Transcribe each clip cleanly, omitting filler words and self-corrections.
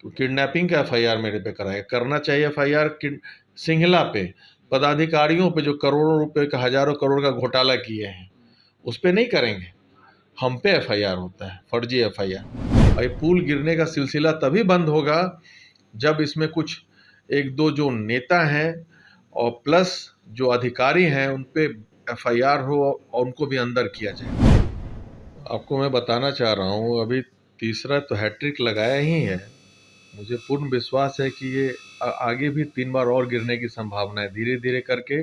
तो किडनैपिंग का एफआईआर मेरे पे कराया, करना चाहिए एफआईआर सिंघला पे, पदाधिकारियों पे जो करोड़ों रुपए का, हजारों करोड़ का घोटाला किए हैं, उस पे नहीं करेंगे। हम पे एफआईआर होता है, फर्जी एफआईआर। और ये पुल गिरने का सिलसिला तभी बंद होगा जब इसमें कुछ एक दो जो नेता हैं और प्लस जो अधिकारी हैं उन पे एफआईआर हो और उनको भी अंदर किया जाए। आपको मैं बताना चाह रहा हूँ, अभी तीसरा तो हैट्रिक लगाया ही है। मुझे पूर्ण विश्वास है कि ये आगे भी 3 बार और गिरने की संभावना है। धीरे धीरे करके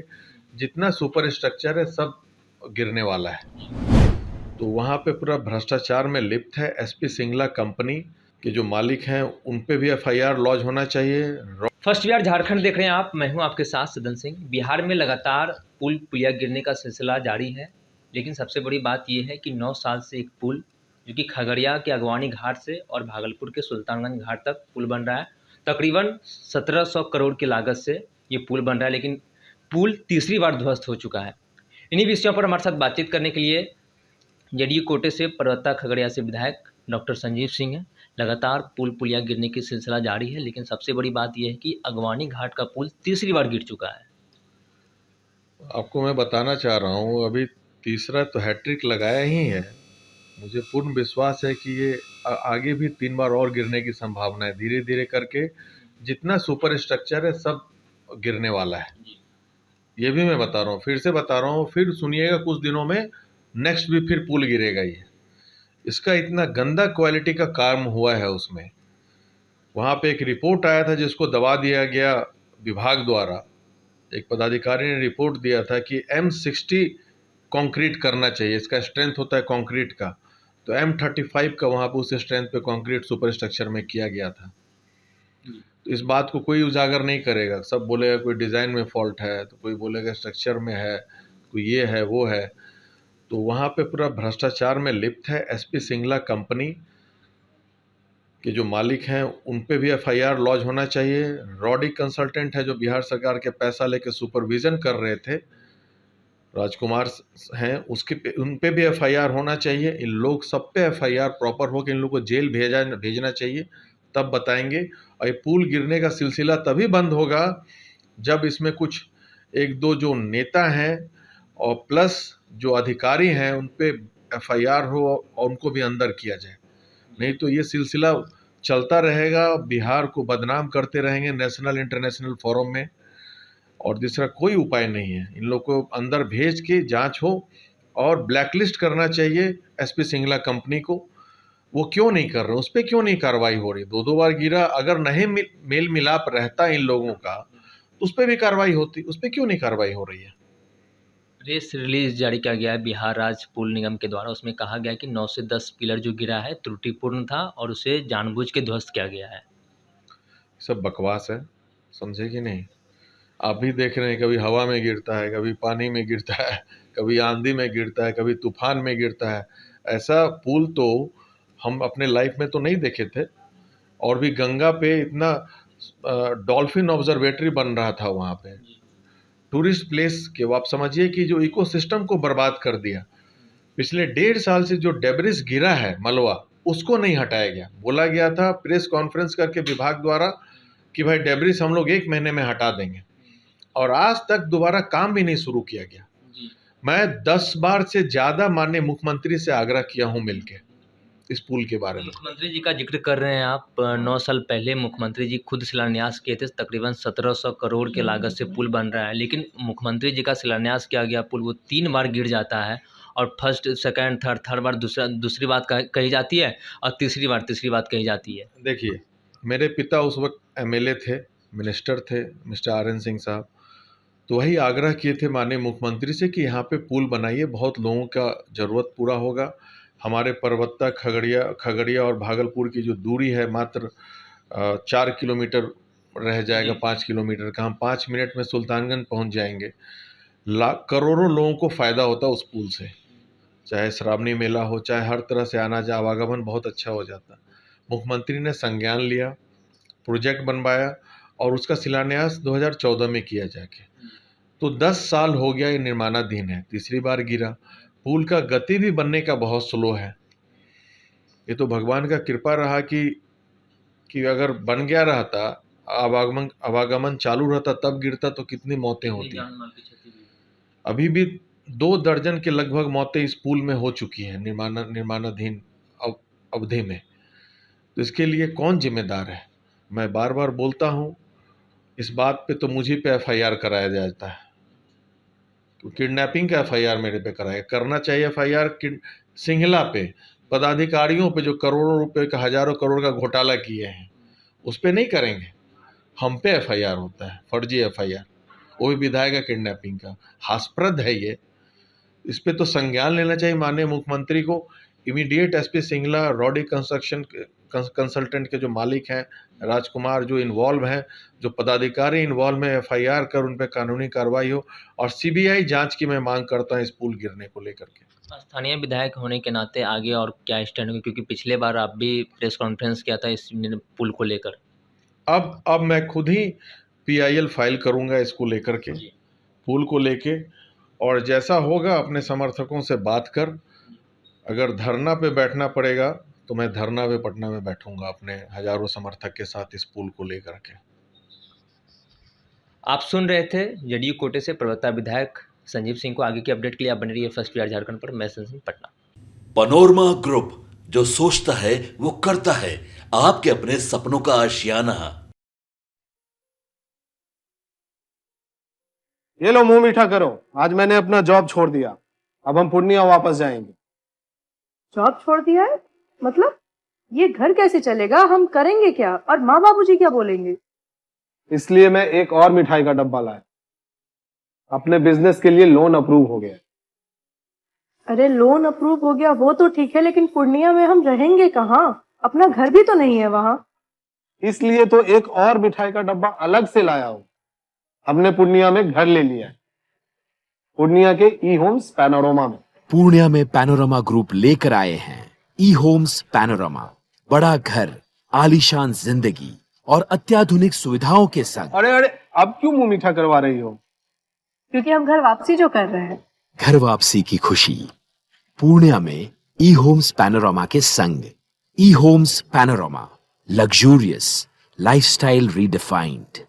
जितना सुपर स्ट्रक्चर है सब गिरने वाला है। तो वहाँ पे पूरा भ्रष्टाचार में लिप्त है। एसपी सिंगला कंपनी के जो मालिक हैं उन पे भी एफआईआर लॉन्च होना चाहिए। फर्स्ट बिहार झारखंड देख रहे हैं आप, मैं हूं आपके साथ सदन सिंह। बिहार में लगातार पुल पुलिया गिरने का सिलसिला जारी है, लेकिन सबसे बड़ी बात यह है कि 9 साल से एक पुल जो कि खगड़िया के अगवानी घाट से और भागलपुर के सुल्तानगंज घाट तक पुल बन रहा है। तकरीबन 1700 करोड़ की लागत से ये पुल बन रहा है, लेकिन पुल तीसरी बार ध्वस्त हो चुका है। इन्हीं विषयों पर हमारे साथ बातचीत करने के लिए जेडीयू कोटे से पर्वता खगड़िया से विधायक डॉक्टर संजीव सिंह हैं। लगातार पुल पुलिया गिरने की सिलसिला जारी है, लेकिन सबसे बड़ी बात यह है कि अगवानी घाट का पुल तीसरी बार गिर चुका है। आपको मैं बताना चाह रहा हूँ, अभी तीसरा तो हैट्रिक लगाया ही है। मुझे पूर्ण विश्वास है कि ये आगे भी 3 बार और गिरने की संभावना है। धीरे धीरे करके जितना सुपर स्ट्रक्चर है सब गिरने वाला है। ये भी मैं बता रहा हूँ, फिर से बता रहा हूँ, फिर सुनिएगा कुछ दिनों में नेक्स्ट भी फिर पुल गिरेगा। ये इसका इतना गंदा क्वालिटी का काम हुआ है उसमें। वहाँ पे एक रिपोर्ट आया था जिसको दबा दिया गया विभाग द्वारा। एक पदाधिकारी ने रिपोर्ट दिया था कि M60 कंक्रीट करना चाहिए, इसका स्ट्रेंथ होता है कंक्रीट का, तो M35 का वहाँ पे उस स्ट्रेंथ पे कंक्रीट सुपर स्ट्रक्चर में किया गया था। तो इस बात को कोई उजागर नहीं करेगा, सब बोलेगा कोई डिज़ाइन में फॉल्ट है, तो कोई बोलेगा स्ट्रक्चर में है, कोई ये है वो है। तो वहाँ पे पूरा भ्रष्टाचार में लिप्त है। एसपी सिंगला कंपनी के जो मालिक हैं उन पे भी एफआईआर लॉन्च होना चाहिए। रॉडी कंसल्टेंट है जो बिहार सरकार के पैसा लेके सुपरविजन कर रहे थे, राजकुमार हैं, उन पे भी एफआईआर होना चाहिए। इन लोग सब पे एफआईआर प्रॉपर हो कि इन लोग को जेल भेजना चाहिए, तब बताएंगे। और ये पुल गिरने का सिलसिला तभी बंद होगा जब इसमें कुछ एक दो जो नेता हैं और प्लस जो अधिकारी हैं उन पे एफआईआर हो और उनको भी अंदर किया जाए। नहीं तो ये सिलसिला चलता रहेगा, बिहार को बदनाम करते रहेंगे नेशनल इंटरनेशनल फोरम में, और दूसरा कोई उपाय नहीं है। इन लोग को अंदर भेज के जांच हो और ब्लैकलिस्ट करना चाहिए एसपी सिंगला कंपनी को। वो क्यों नहीं कर रहे, उस पर क्यों नहीं कार्रवाई हो रही? 2 बार गिरा, अगर नहीं मेल मिलाप रहता इन लोगों का तो उस पर भी कार्रवाई होती, उस पर क्यों नहीं कार्रवाई हो रही है? प्रेस रिलीज जारी किया गया है बिहार राज्य पुल निगम के द्वारा। उसमें कहा गया है कि 9 से 10 पिलर जो गिरा है त्रुटिपूर्ण था और उसे जानबूझ के ध्वस्त किया गया है। सब बकवास है, समझे कि नहीं? आप भी देख रहे हैं, कभी हवा में गिरता है, कभी पानी में गिरता है, कभी आंधी में गिरता है, कभी तूफान में गिरता है। ऐसा पुल तो हम अपने लाइफ में तो नहीं देखे थे। और भी गंगा पे इतना डॉल्फिन ऑब्जर्वेटरी बन रहा था वहाँ पे, टूरिस्ट प्लेस के, आप समझिए कि जो इकोसिस्टम को बर्बाद कर दिया। पिछले 1.5 साल से जो डेब्रिस गिरा है मलबा, उसको नहीं हटाया गया। बोला गया था प्रेस कॉन्फ्रेंस करके विभाग द्वारा कि भाई डेब्रिस हम लोग 1 महीने में हटा देंगे, और आज तक दोबारा काम भी नहीं शुरू किया गया। मैं 10 बार से ज़्यादा माननीय मुख्यमंत्री से आग्रह किया हूँ मिलके इस पुल के बारे में। मुख्यमंत्री जी का जिक्र कर रहे हैं आप। 9 साल पहले मुख्यमंत्री जी खुद शिलान्यास किए थे। तकरीबन 1700 करोड़ के लागत से पुल बन रहा है, लेकिन मुख्यमंत्री जी का शिलान्यास किया गया पुल वो 3 बार गिर जाता है, और फर्स्ट सेकंड थर्ड बार दूसरी बात कही जाती है, और तीसरी बात कही जाती है। देखिए, मेरे पिता उस वक्त एमएलए थे, मिनिस्टर थे, मिस्टर RN सिंह साहब। तो वही आग्रह किए थे माननीय मुख्यमंत्री से कि यहाँ पे पुल बनाइए, बहुत लोगों का ज़रूरत पूरा होगा। हमारे पर्वता खगड़िया और भागलपुर की जो दूरी है मात्र 4 किलोमीटर रह जाएगा, 5 किलोमीटर का। हम 5 मिनट में सुल्तानगंज पहुँच जाएंगे। करोड़ों लोगों को फ़ायदा होता उस पुल से, चाहे श्रावणी मेला हो, चाहे हर तरह से आना जा आवागमन बहुत अच्छा हो जाता। मुख्यमंत्री ने संज्ञान लिया, प्रोजेक्ट बनवाया, और उसका शिलान्यास 2014 में किया जाके। तो 10 साल हो गया ये निर्माणाधीन है, तीसरी बार गिरा। पुल का गति भी बनने का बहुत स्लो है। ये तो भगवान का कृपा रहा कि कि अगर बन गया रहता, आवागमन चालू रहता, तब गिरता तो कितनी मौतें होती। अभी भी 2 दर्जन के लगभग मौतें इस पुल में हो चुकी हैं निर्माणाधीन अवधि में। तो इसके लिए कौन जिम्मेदार है? मैं बार बार बोलता हूँ, इस बात पे तो मुझे पे FIR कराया जाता है। तो किडनैपिंग का FIR मेरे पे कराया करना चाहिए। FIR सिंघला पे, पदाधिकारियों पे जो करोड़ों रुपए का, हजारों करोड़ का घोटाला किए हैं, उस पे नहीं करेंगे। हम पे FIR होता है, फर्जी FIR, वो भी विधायक का किडनैपिंग का। हास्यप्रद है ये। इस पे तो संज्ञान लेना चाहिए माननीय मुख्यमंत्री को। Immediate SP Singhla, rowdy consultant के जो मालिक हैं राजकुमार, जो इन्वॉल्व हैं, जो पदाधिकारी इन्वॉल्व में, FIR कर उन पर कानूनी कार्रवाई हो। और CBI जांच की मैं मांग करता हूं इस पुल गिरने को लेकर के। स्थानीय विधायक होने के नाते आगे और क्या स्टैंड होंगे, क्योंकि पिछले बार आप भी प्रेस कॉन्फ्रेंस किया था इस पुल को लेकर। अब मैं खुद ही PIL फाइल करूंगा इसको लेकर के, पुल को लेके। और जैसा होगा अपने समर्थकों से बात कर, अगर धरना पे बैठना पड़ेगा तो मैं धरना पे पटना में बैठूंगा अपने हजारों समर्थक के साथ इस पुल को लेकर के। आप सुन रहे थे जदयू कोटे से प्रवक्ता विधायक संजीव सिंह को। आगे की अपडेट के लिए आप बने रहिए फर्स्ट PR झारखंड पर। मैं संजीव पटना। पनोरमा ग्रुप, जो सोचता है वो करता है। आपके अपने सपनों का आशियाना। ये लो मुंह मीठा करो, आज मैंने अपना जॉब छोड़ दिया। अब हम पूर्णिया वापस जाएंगे। जॉब छोड़ दिया है? मतलब ये घर कैसे चलेगा? हम करेंगे क्या? और माँ बाबूजी क्या बोलेंगे? इसलिए मैं एक और मिठाई का डब्बा लाया। अपने बिजनेस के लिए लोन अप्रूव हो गया। अरे लोन अप्रूव हो गया वो तो ठीक है, लेकिन पूर्णिया में हम रहेंगे कहाँ? अपना घर भी तो नहीं है वहाँ। इसलिए तो एक और मिठाई का डब्बा अलग से लाया हूँ। हमने पूर्णिया में घर ले लिया है, पूर्णिया के E-Homes पैनोरमा में। पूर्णिया में पैनोरमा ग्रुप लेकर आए हैं E-Homes पैनोरमा। बड़ा घर, आलीशान जिंदगी और अत्याधुनिक सुविधाओं के संग। अरे अब क्यों मुंह मीठा करवा रही हो? क्योंकि हम घर वापसी जो कर रहे हैं। घर वापसी की खुशी पूर्णिया में E-Homes पैनोरमा के संग। E-Homes panorama, luxurious lifestyle redefined.